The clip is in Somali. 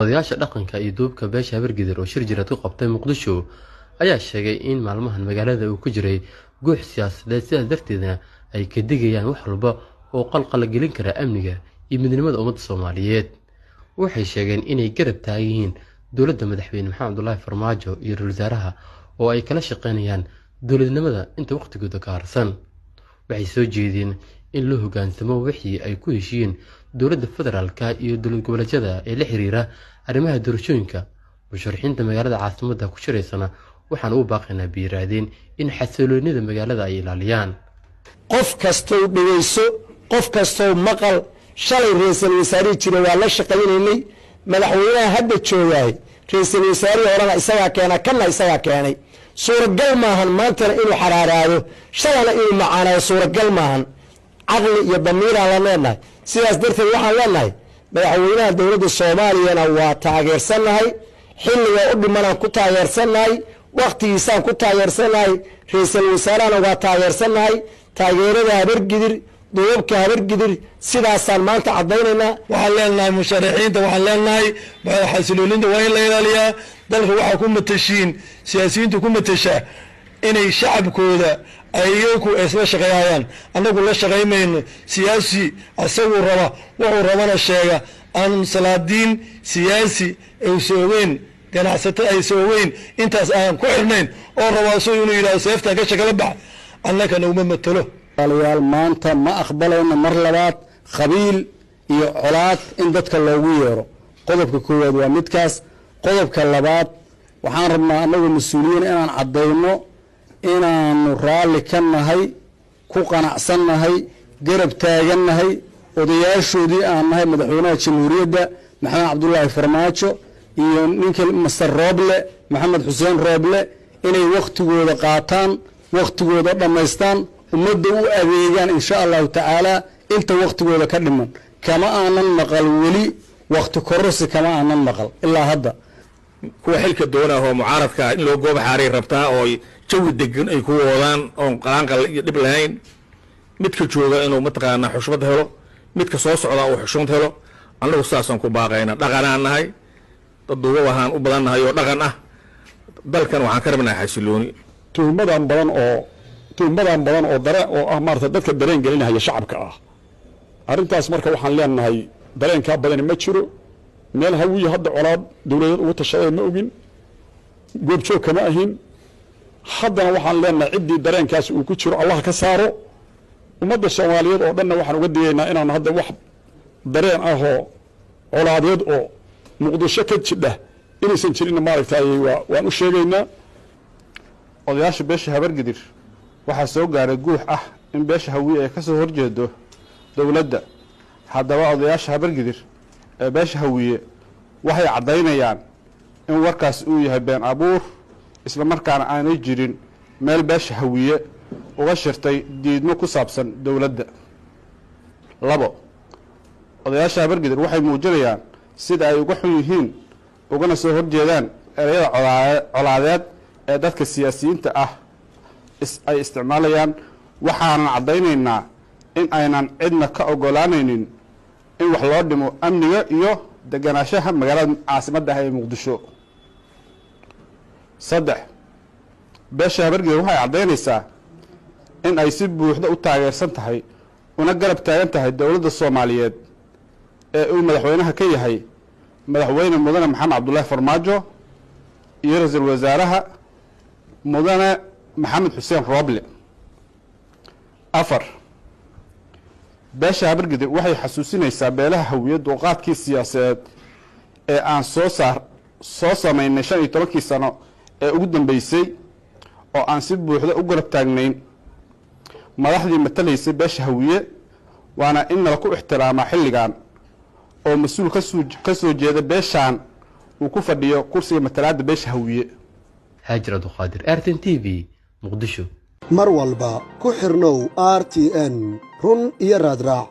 odayaasha dhaqanka iyo duubka beesha Habargidir oo shir jiraad ku qabtay Muqdisho ayaa sheegay in maalmahan magaalada uu ku jiray guux siyaasadeed sidaas darteedna ay ka digayaan wax walba oo qalqal gelin kara amniga iyo midnimada ummadda Soomaaliyeed. Waxay sheegeen inay garab taagan yihiin dowladda madaxweyne Maxamed Cabdullaahi Farmaajo iyo ra'iisul wasaaraha oo ay kala shaqeynayaan dowladnimada inta waqtigooda ka harsan. Waxay soo jeedeen in loo hoggaansamo wixii ay ku heshiiyeen dowladda federaalka iyo dowlad goboleedyada ee la xiriira arrimaha doorashooyinka. musharaxiinta magaalada caasimadda ku shiraysana waxaan u baaqaynaa biiraadeen in xasiloonida magaalada ay ilaaliyaan. qof kastoo dhageyso, qof kastoo maqal, shalay ra'iisul wasaare jiray waa la shaqeynay, madaxweynaha hadda joogay ra'iisul wasaare horena isaga keenay suuragal maahan maanta inuu xaraaraado, shalana inuu macaanayo suuragal maahan. caqli iyo damiir aan la leenahay. sidaas darteed waxaan leenahay madaxweynaha dowladda Soomaaliya waa taageersanahay, xilliga u dhimanaan ku taageersanahay, waqtigiisaan ku taageersanahay, ra'iisul wasaarahana waa taageersanahay. taageerada Habargidir, duubka Habargidir sidaasaan maanta cadaynaynaa. waxaan leenahay musharaxiinta, waxaan leenahay xasiloonida waa in la ilaaliyaa. dalka waxa ku matashiin siyaasiyiinta ku matasha inay shacabkooda ayagu isla shaqeeyaan. anagu la shaqeeymayno siyaasi asagu raba wuxuu rabana sheega, aan salaadiin siyaasi ay soogeen ganacsato ay soogeen intaas aan ku xirnayn oo raba soo inuu yiraahdo seefta ka shaqala bax annaka uma matalo. walaal maanta ma aqbalayno mar labaad qabiil iyo colaad in dadka loogu yeero. qodobka koowaad waa midkaas. qodobka labaad waxaan rabnaa anagu mas'uuliyiin inaan cadeyno inaanu raalli ka nahay, ku qanacsannahay, garab taagannahay odayaashoodii aan nahay madaxweynaha jamhuuriyadda Maxamed Cabdullaahi Farmaajo iyo ninka Masar Rooble Maxamed Xuseen Rooble inay waqtigooda qaataan, waqtigooda dhamaystaan, ummadda u adeegaan insha Allah taala inta waqtigooda ka dhiman. kama aanan maqal wali waqti kororsi kama aanan maqal ilaa hadda. kuwa xilka doonaha oo mucaaradka in loo goob xaaray rabtaa oo jawi degan ay ku wadaan oo qaranqal iyo dib lahayn. midka jooga inuu mataqaana xushmad helo, midka soo socda oo xushmad helo. anagu saasan ku baaqayna dhaqanaan nahay, dad duuba waxaan u badannahay oo dhaqan ah. dalkan waxaan ka rabnaa xasilooni. tuhmadan badan oo dare oo ah maarta dadka dareen gelinaya shacabka ah. arintaas marka waxaan leenahay dareenka badan ma jiro. meel hawiye hadda colaad dawladeed ugu tashaday ma ogin, goobjoog kama ahin. haddana waxaan leenahay ciddii dareenkaas uu ku jiro Allah ka saaro. ummadda Soomaaliyeed oo dhanna waxaan uga digaynaa inaan hadda wax dareen ah oo colaadeed oo Muqdisho ka jidha inaysan jirin maaragtay waan u sheegaynaa. odayaasha beesha Habargidir waxaa soo gaaray guux ah in beesha hawiye ay ka soo horjeedo dawladda. haddaba odayaasha Habargidir ee beesha hawiye waxay cadaynayaan in warkaas uu yahay been abuur, isla markaana aanay jirin meel beesha hawiye uga shirtay diidmo ku saabsan dawladda. labo, odayaasha Habargidir waxay muujinayaan sida ay uga xun yihiin ugana soo horjeedaan ereyada colaadeed ee dadka siyaasiyiinta ah ay isticmaalayaan. waxaanan cadaynaynaa in aynan cidna ka ogolaanaynin in wax loo dhimo amniga iyo deganaanshaha magaalada caasimadda ah ee Muqdisho. saddex, beesha Habargidir waxay cadaynaysaa in ay si buuxda u taageersan tahay una garab taagan tahay dowladda Soomaaliyeed ee uu madaxweynaha ka yahay madaxweyne mudane Maxamed Cabdullaahi Farmaajo iyo ra'iisul wasaaraha mudane Maxamed Xuseen Rooble. afar, beesha Habargidir waxay xasuusinaysaa beelaha hawiye dulqaadkii siyaasadeed ee aan soo sameynay 15 sano ee ugu dambeysay oo aan si buuxda u garab taagnayn madaxdii matalaysay beesha hawiye. waana in la ku ixtiraamaa xilligan oo mas'uul ka soo jeeda beeshan uu ku fadhiyo kursiga matalaadda beesha hawiye. Haajir Abdulqaadir, RTN TV, Muqdisho. mar walba ku xirnow RTN run iyo raadraac.